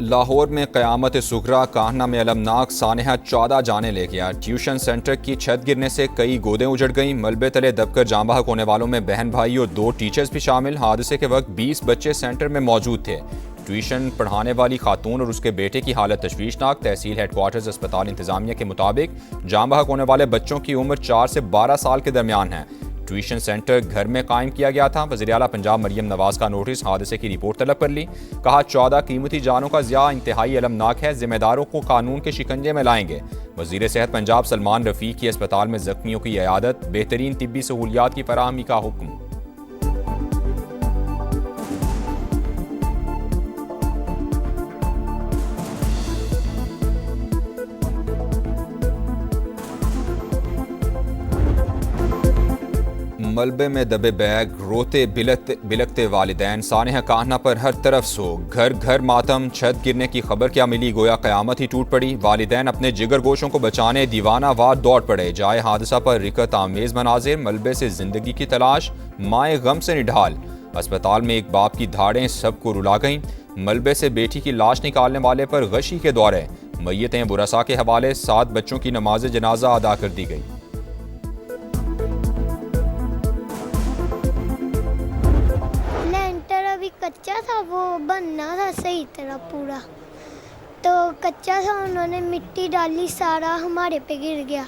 लाहौर में क़यामत सुगरा कान्हा में अलमनाक सानहा 14 जाने ले गया। ट्यूशन सेंटर की छत गिरने से कई गोदें उजड़ गईं। मलबे तले दबकर जाँ बहक होने वालों में बहन भाई और 2 टीचर्स भी शामिल। हादसे के वक्त 20 बच्चे सेंटर में मौजूद थे। ट्यूशन पढ़ाने वाली खातून और उसके बेटे की हालत तशवीशनाक। तहसील हेडक्वार्टर्स अस्पताल इंतजामिया के मुताबिक जाँ बहक होने वाले बच्चों की उम्र 4 से 12 साल के दरमियान है। ट्यूशन सेंटर घर में कायम किया गया था। वज़ीर आला पंजाब मरियम नवाज का नोटिस, हादसे की रिपोर्ट तलब कर ली। कहा 14 कीमती जानों का ज़िया इंतहाई अलमनाक है। जिम्मेदारों को कानून के शिकंजे में लाएंगे। वज़ीर सेहत पंजाब सलमान रफ़ीक की अस्पताल में ज़ख्मियों की इयादत, बेहतरीन तिब्बी सहूलियात की फराहमी का हुक्म। मलबे में दबे बैग, रोते बिलकते वालिदैन, सानहा कान्हा पर हर तरफ सोग, घर घर मातम। छत गिरने की खबर क्या मिली, गोया क़यामत ही टूट पड़ी। वालिदैन अपने जिगर गोशों को बचाने दीवाना वार दौड़ पड़े। जाए हादसा पर रिकत आमेज़ मनाजिर, मलबे से जिंदगी की तलाश, माए गम से निढाल। अस्पताल में एक बाप की धाड़ें सबको रुला गईं। मलबे से बेटी की लाश निकालने वाले पर गशी के दौरे, मैयतें बुरसा के हवाले। 7 बच्चों की नमाज जनाजा अदा कर दी गई। कच्चा था, वो बनना था सही तरह पूरा, तो कच्चा था, उन्होंने मिट्टी डाली, सारा हमारे पे गिर गया।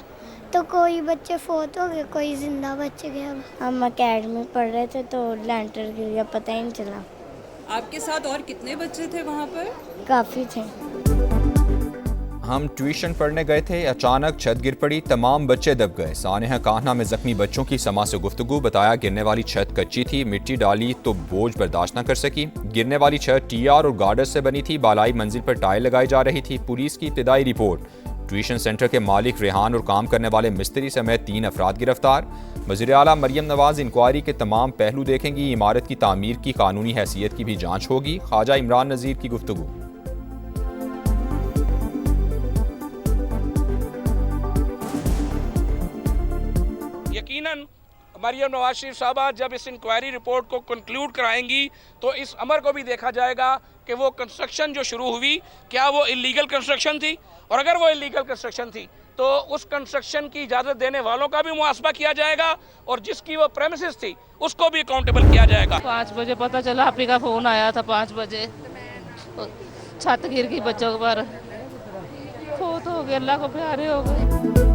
तो कोई बच्चे फोत हो गए, कोई जिंदा बच गया। हम अकेडमी पढ़ रहे थे तो लेंटर गिर गया, पता ही नहीं चला। आपके साथ और कितने बच्चे थे वहाँ पर? काफ़ी थे। हम ट्यूशन पढ़ने गए थे, अचानक छत गिर पड़ी, तमाम बच्चे दब गए। सानहा कान्हा में जख्मी बच्चों की समा से गुफ्तगू, बताया गिरने वाली छत कच्ची थी, मिट्टी डाली तो बोझ बर्दाश्त न कर सकी। गिरने वाली छत टीआर और गार्डर से बनी थी, बालाई मंजिल पर टाइल लगाई जा रही थी। पुलिस की इब्तिदाई रिपोर्ट, ट्यूशन सेंटर के मालिक रेहान और काम करने वाले मिस्त्री समेत 3 अफराद गिरफ्तार। वज़ीर आला मरियम नवाज इंक्वायरी के तमाम पहलू देखेंगी। इमारत की तामीर की कानूनी हैसियत की भी जाँच होगी। ख्वाजा इमरान नज़ीर की गुफ्तगू। यकीनन मरियम नवाज शरीफ साहबा जब इस इंक्वायरी रिपोर्ट को कंक्लूड कराएंगी तो इस अमर को भी देखा जाएगा कि वो कंस्ट्रक्शन जो शुरू हुई, क्या वो इलीगल कंस्ट्रक्शन थी, और अगर वो इलीगल कंस्ट्रक्शन थी तो उस कंस्ट्रक्शन की इजाज़त देने वालों का भी मुहासबा किया जाएगा और जिसकी वो प्रेमिसेस थी उसको भी अकाउंटेबल किया जाएगा। 5 बजे पता चला, आप ही का फ़ोन आया था 5 बजे, छत गिर गई बच्चों पर, फोत हो गए, अल्लाह को प्यारे हो गए।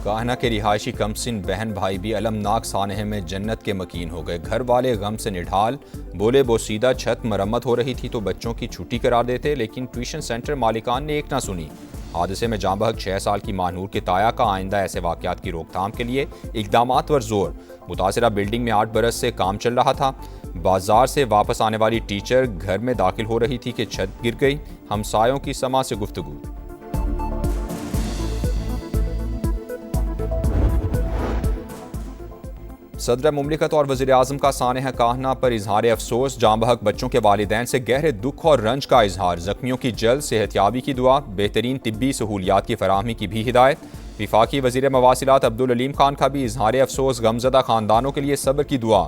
कान्हा के रिहायशी कमसिन बहन भाई भी अलमनाक सानहे में जन्नत के मकीन हो गए। घर वाले गम से निढाल, बोले बोसीदा छत मरम्मत हो रही थी तो बच्चों की छुट्टी करार देते, लेकिन ट्यूशन सेंटर मालिकान ने एक ना सुनी। हादसे में जाँ बहक 6 साल की मानूर के ताया का आइंदा ऐसे वाक़यात की रोकथाम के लिए इक़दामात पर जोर। मुतासिरा बिल्डिंग में 8 बरस से काम चल रहा था। बाजार से वापस आने वाली टीचर घर में दाखिल हो रही थी कि छत गिर गई। हमसायों की समा से गुफ्तगू। सदर मुमलिकत और वज़ीर आज़म का सानहा कान्हा पर इजहार अफसोस, जाँ बहक बच्चों के वालिदैन से गहरे दुख और रंज का इजहार। ज़ख्मियों की जल्द सेहतयाबी की दुआ, बेहतरीन तिब्बी सहूलियात की फराहमी की भी हिदायत। विफाकी वज़ीर मवासिलात अब्दुल अलीम खान का भी इजहार अफसोस, गमज़दा ख़ानदानों के लिए सब्र की दुआ।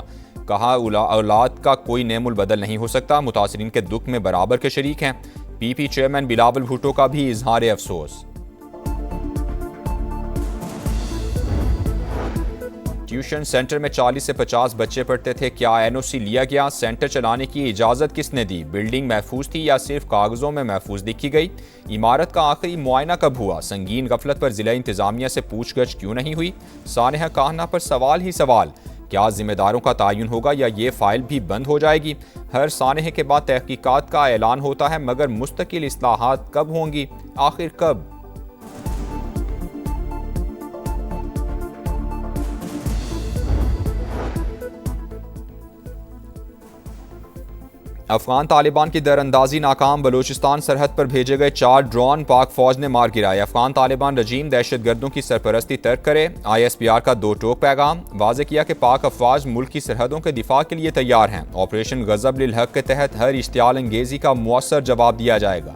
कहा औलाद का कोई नेमुल बदल नहीं हो सकता, मुतासरीन के दुख में बराबर के शरीक हैं। PP चेयरमैन बिलावल भुट्टो का भी इजहार अफसोस। ट्यूशन सेंटर में 40 से 50 बच्चे पढ़ते थे, क्या NOC लिया गया? सेंटर चलाने की इजाज़त किसने दी? बिल्डिंग महफूज थी या सिर्फ कागज़ों में महफूज लिखी गई? इमारत का आखिरी मुआयना कब हुआ? संगीन गफलत पर ज़िला इंतज़ामिया से पूछगछ क्यों नहीं हुई? सानहा कान्हा पर सवाल ही सवाल, क्या जिम्मेदारों का तयन होगा या ये फाइल भी बंद हो जाएगी? हर सानहे के बाद तहकीकात का ऐलान होता है, मगर मुस्तकिल इस्लाहात कब होंगी? आखिर कब? अफगान तालिबान की दरअंदाजी नाकाम, बलूचिस्तान सरहद पर भेजे गए 4 ड्रोन पाक फौज ने मार गिराए। अफगान तालिबान रजीम दहशतगर्दों की सरपरस्ती तर्क करे। ISPR का 2 टोक पैगाम, वाज़े किया कि पाक अफवाज मुल्क की सरहदों के दिफा के लिए तैयार हैं। ऑपरेशन गज़ब लिल हक के तहत हर इश्तियाल अंगेजी का मुअस्सर जवाब दिया जाएगा।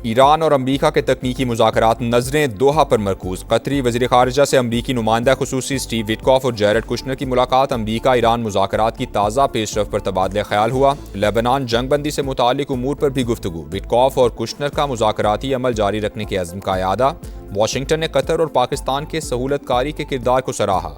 ईरान और अमरीका के तकनीकी मुज़ाकरात नज़रें दोहा पर मरकूज़। कतरी वज़ीर ख़ारिजा से अमरीकी नुमाइंदा खुसूसी स्टीव विटकॉफ और जैरेड कुशनर की मुलाकात। अमरीका ईरान मुज़ाकरात की ताज़ा पेशरफ पर तबादला ख्याल हुआ। लेबनान जंगबंदी से मुतालिक उमूर पर भी गुफ्तगू। विटकॉफ और कुशनर का मुज़ाकराती अमल जारी रखने के अज़्म का यादा। वाशिंगटन ने कतर और पाकिस्तान के सहूलतकारी के किरदार को सराहा।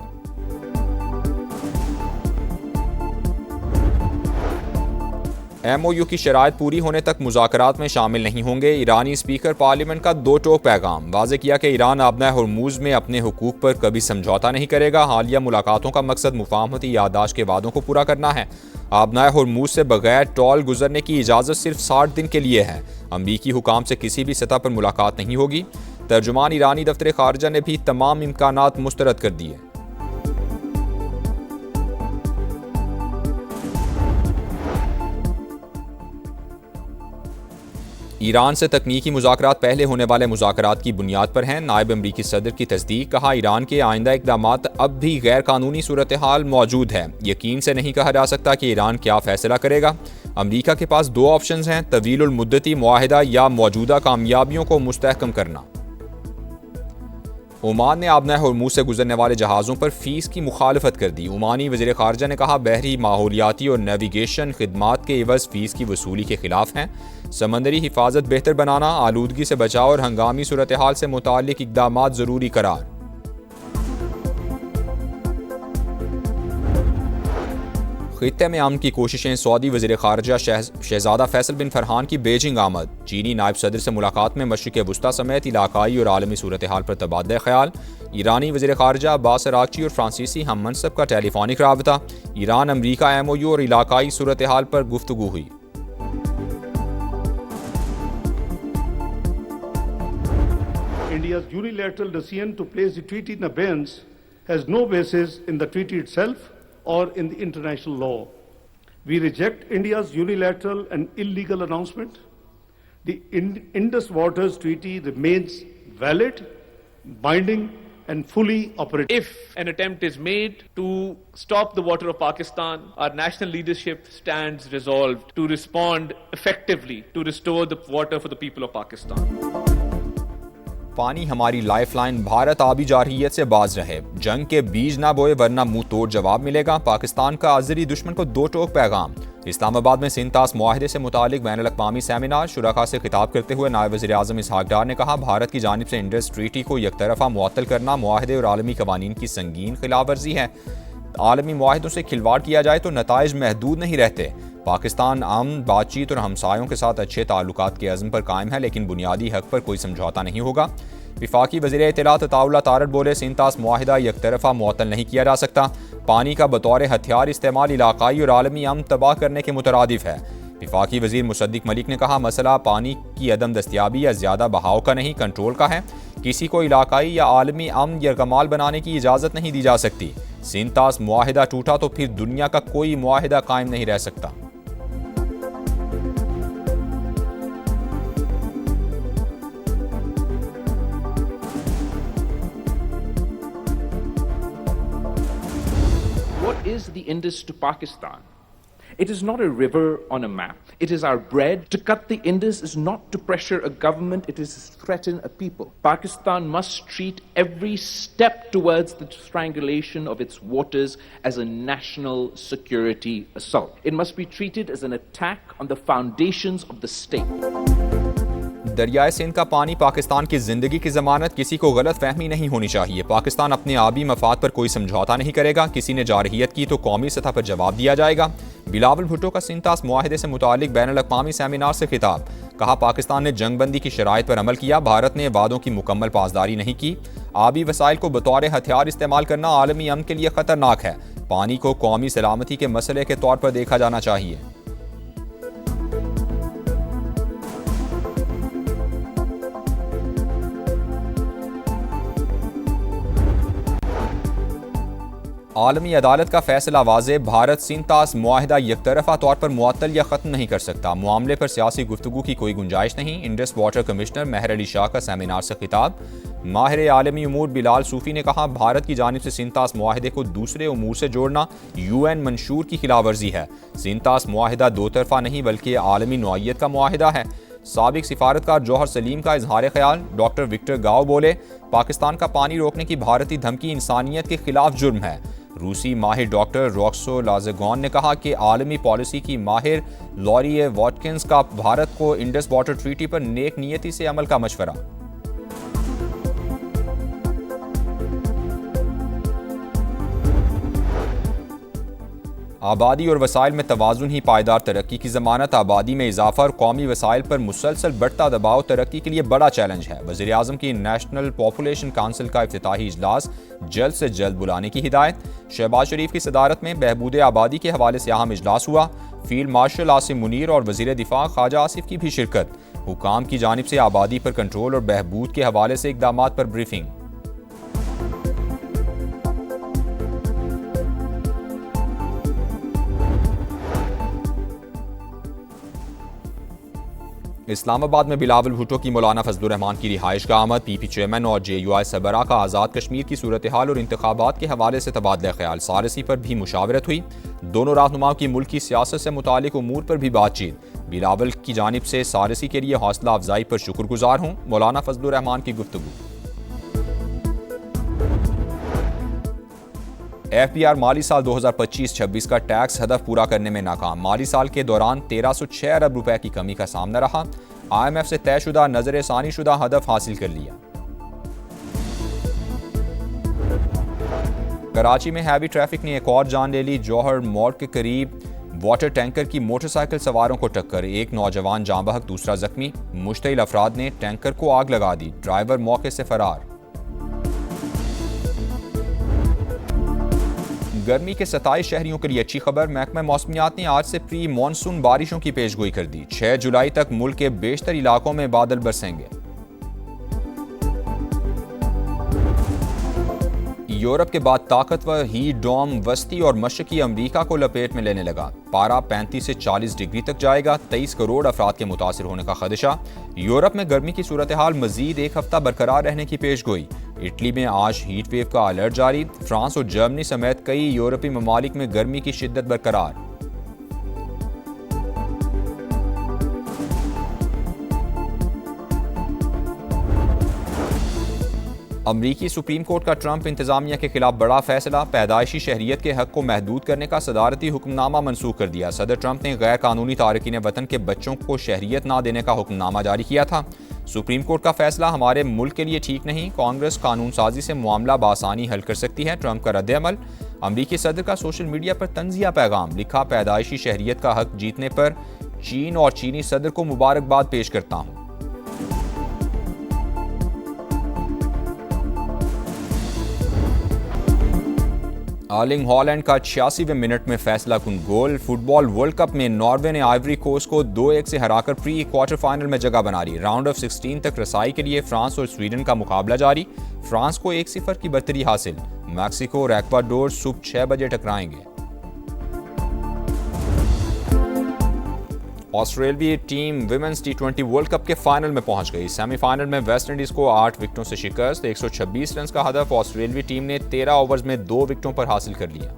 MOU की शराइत पूरी होने तक मुज़ाकरात में शामिल नहीं होंगे। ईरानी स्पीकर पार्लियामेंट का दो टोक पैगाम। वाज़े किया कि ईरान आबना हरमुज़ में अपने हुकूक पर कभी समझौता नहीं करेगा। हालिया मुलाकातों का मकसद मुफाहमती याददाश्त के वादों को पूरा करना है। आबना हरमुज़ से बगैर टॉल गुजरने की इजाज़त सिर्फ 60 दिन के लिए है। अमरीकी हुकाम से किसी भी सतह पर मुलाकात नहीं होगी। तर्जुमान ईरानी दफ्तर खारजा ने भी तमाम इम्कानात मुस्तरद कर दिए। ईरान से तकनीकी मुज़ाकरात पहले होने वाले मुज़ाकरात की बुनियाद पर हैं। नायब अमरीकी सदर की तस्दीक। कहा, ईरान के आइंदा इक़दामात अब भी गैर कानूनी सूरत हाल मौजूद है। यकीन से नहीं कहा जा सकता कि ईरान क्या फ़ैसला करेगा। अमरीका के पास दो ऑप्शंस हैं, तवील मुद्दती मुआहिदा या मौजूदा कामयाबियों को मुस्तहकम करना। ओमान ने आबना हरमुज़ से गुजरने वाले जहाज़ों पर फ़ीस की मुखालफत कर दी। ओमानी वज़ीर ख़ारजा ने कहा, बहरी माहौलियाती और नेविगेशन खिदमात के एवज़ फ़ीस की वसूली के खिलाफ हैं। समंदरी हिफाजत बेहतर बनाना, आलूदगी से बचाव और हंगामी सूरत हाल से मुताल्लिक इक़दामात ज़रूरी करार। खित्ते में अमन की कोशिशें। सऊदी वज़ीर ख़ारजा शहज़ादा फैसल बिन फरहान की बीजिंग आमद। चीनी नायब सदर से मुलाकात में मशरिक़ वुस्ता समेत इलाकाई और आलमी सूरत हाल पर तबादला ख्याल। ईरानी वज़ीर ख़ारजा अब्बास अराग़ची और फ्रांसीसी हम मनसब का टेलीफोनिक राबता। ईरान अमरीका MOU और इलाकाई सूरत हाल पर गुफ्तगू हुई। India's unilateral decision to place the treaty in abeyance has no basis in the treaty itself or in the international law. We reject India's unilateral and illegal announcement. The Indus Waters Treaty remains valid, binding, and fully operative. If an attempt is made to stop the water of Pakistan, our national leadership stands resolved to respond effectively to restore the water for the people of Pakistan. पानी हमारी lifeline. Bharat आबी जारहियत से बाज रहे। जंग के बीज ना बोए वरना मुंह तोड़ जवाब मिलेगा। पाकिस्तान का अज़री दुश्मन को दो टोक पैगाम। इस्लामाबाद में सिंतास मुआहिदे से मुतालिक बैनुल अक़वामी सेमिनार। शुरका से खिताब करते हुए नायब वज़ीर आज़म इसहाक़ डार ने कहा, भारत की जानिब से इंडस ट्रीटी को यकतरफ़ा मुअत्तल करना मुआहिदे और आलमी क़वानीन की संगीन खिलाफ वर्जी है। आलमी मुआहिदों से खिलवाड़ किया जाए तो नताइज महदूद नहीं रहते। पाकिस्तान अमन, बातचीत और हमसायों के साथ अच्छे ताल्लुकात के अज़्म पर कायम है, लेकिन बुनियादी हक़ पर कोई समझौता नहीं होगा। विफाकी वज़ीर इत्तलात अताउल्लाह तारड़ बोले, सिंतास मुआहिदा यकतरफ़ा मुअत्तल नहीं किया जा सकता। पानी का बतौर हथियार इस्तेमाल इलाकाई और आलमी अमन तबाह करने के मुतरादिफ है। विफाकी वज़ीर मुसद्दिक मलिक ने कहा, मसला पानी की अदम दस्तियाबी या ज़्यादा बहाव का नहीं, कंट्रोल का है। किसी को इलाकाई या आलमी अमन यरगमाल बनाने की इजाज़त नहीं दी जा सकती। सिंतास मुआहिदा टूटा तो फिर दुनिया का कोई मुआहिदा कायम नहीं रह सकता। What is the Indus to Pakistan? It is not a river on a map. It is our bread. To cut the Indus is not to pressure a government, it is to threaten a people. Pakistan must treat every step towards the strangulation of its waters as a national security assault. It must be treated as an attack on the foundations of the state. दरियाए Sindh का पानी पाकिस्तान की जिंदगी की जमानत। किसी को गलत फहमी नहीं होनी चाहिए। पाकिस्तान अपने आबी मफाद पर कोई समझौता नहीं करेगा। किसी ने जारहियत की तो कौमी सतह पर जवाब दिया जाएगा। बिलावल भुट्टो का सिंतास मुआहिदे से मुतालिक बैनुल अक़वामी सेमिनार से खिताब। कहा, पाकिस्तान ने जंगबंदी की शराइत पर अमल किया। भारत ने वादों की मुकम्मल पासदारी नहीं की। आबी वसाइल को बतौर हथियार इस्तेमाल करना आलमी अमन के लिए खतरनाक है। पानी को कौमी सलामती के मसले के तौर पर देखा जाना चाहिए। आलमी अदालत का फैसला वाज़े। भारत सिंतास मुआहिदा यकतरफ़ा तौर पर मुअत्तल या ख़त्म नहीं कर सकता। मामले पर सियासी गुफ्तगू की कोई गुंजाइश नहीं। इंडस वाटर कमिश्नर महर अली शाह का सेमिनार से खिताब। माहिर आलमी उमूर बिलाल सूफ़ी ने कहा, भारत की जानिब से सिंतास मुआहिदे को दूसरे उमूर से जोड़ना UN मंशूर की खिलाफ वर्जी है। सिंतास मुआहिदा दो तरफ़ा नहीं बल्कि आलमी नौइयत का मुआहिदा है। साबिक सिफारतकार जौहर सलीम का इजहार ख्याल। डॉक्टर विक्टर गाओ बोले, पाकिस्तान का पानी रोकने की भारतीय धमकी इंसानियत के खिलाफ जुर्म है। रूसी माहिर डॉक्टर रॉक्सो लाजेगॉन ने कहा कि आलमी पॉलिसी की माहिर लॉरी वॉटकिंस का भारत को इंडस वाटर ट्रीटी पर नेक नियति से अमल का मशवरा। आबादी और वसाइल में तवाज़ुन ही पायदार तरक्की की ज़मानत। आबादी में इजाफा और कौमी वसाइल पर मुसलसल बढ़ता दबाव तरक्की के लिए बड़ा चैलेंज है। वज़ीर आज़म की नेशनल पॉपुलेशन काउंसिल का इफ्तिताही इजलास जल्द से जल्द बुलाने की हिदायत। शहबाज शरीफ की सदारत में बहबूद आबादी के हवाले से अहम इजलास हुआ। फील्ड मार्शल आसिम मुनीर और वज़ीर दिफा ख्वाजा आसिफ की भी शिरकत। हुकाम की जानिब से आबादी पर कंट्रोल और बहबूद के हवाले से इक़दामात पर ब्रीफिंग। इस्लामाबाद में बिलावल भुट्टो की मौलाना फजलुर रहमान की रिहाइश का आमद। पीपी चेयरमैन और JUI सरबराह का आज़ाद कश्मीर की सूरत हाल और इंतखाबात के हवाले से तबादला ख्याल। सारसी पर भी मुशावरत हुई। दोनों रहनुमाओं की मुल्क की सियासत से मुतालिक उमूर पर भी बातचीत। बिलावल की जानिब से सारसी के लिए हौसला अफजाई पर शुक्रगुजार हूँ, मौलाना फजलुर रहमान की गुफ्तगू। FBR माली साल 2025-26 का टैक्स हदफ पूरा करने में नाकाम। माली साल के दौरान 1306 अरब रुपए की कमी का सामना रहा। IMF से तयशुदा नजर सानी शुदा हदफ हासिल कर लिया। कराची में हैवी ट्रैफिक ने एक और जान ले ली। जौहर मोड़ के करीब वाटर टैंकर की मोटरसाइकिल सवारों को टक्कर। एक नौजवान जाँ बहक, दूसरा जख्मी। मुश्तइल अफराद ने टैंकर को आग लगा दी। ड्राइवर मौके से फरार। गर्मी के 27 शहरियों के लिए अच्छी खबर। महकमा मौसमियात ने आज से प्री मानसून बारिशों की पेशगोई कर दी। 6 जुलाई तक मुल्क के बेशतर इलाकों में बादल बरसेंगे। यूरोप के बाद ताकतवर हीट डोम वस्ती और मशरकी अमरीका को लपेट में लेने लगा। पारा 35 से 40 डिग्री तक जाएगा। 23 करोड़ अफराद के मुतासिर होने का खदशा। यूरोप में गर्मी की सूरत हाल मजीद एक हफ्ता बरकरार रहने की पेशगोई। इटली में आज हीट वेव का अलर्ट जारी। फ्रांस और जर्मनी समेत कई यूरोपीय ममालिक में गर्मी की शिद्दत बरकरार। अमरीकी सुप्रीम कोर्ट का ट्रंप इंतजामिया के खिलाफ बड़ा फैसला। पैदाइशी शहरियत के हक को महदूद करने का सदारती हुक्मनामा मनसूख कर दिया। सदर ट्रंप ने गैर कानूनी तारकीन वतन के बच्चों को शहरियत ना देने का हुक्मनामा जारी किया था। सुप्रीम कोर्ट का फैसला हमारे मुल्क के लिए ठीक नहीं। कांग्रेस कानून साजी से मामला बासानी हल कर सकती है। ट्रंप का रद्द-ए-अमल। अमरीकी सदर का सोशल मीडिया पर तंजिया पैगाम। लिखा, पैदाइशी शहरियत का हक जीतने पर चीन और चीनी सदर को मुबारकबाद पेश करता हूँ। आर्लिंग हॉलैंड का 86वें मिनट में फैसला कुन गोल। फुटबॉल वर्ल्ड कप में नॉर्वे ने आइवरी कोस्ट को 2-1 से हराकर प्री क्वार्टर फाइनल में जगह बना ली। राउंड ऑफ 16 तक रसाई के लिए फ्रांस और स्वीडन का मुकाबला जारी। फ्रांस को 1-0 की बर्तरी हासिल। मैक्सिको और एक्वाडोर सुबह 6 बजे टकराएंगे। ऑस्ट्रेलियाई team women's T20 world cup के फाइनल में पहुंच गई। सेमीफाइनल में वेस्ट इंडीज को 8 विकेटों से शिकस्त। 126 रन का हदफ ऑस्ट्रेलियाई टीम ने 13 ओवर्स में 2 विकेटों पर हासिल कर लिया।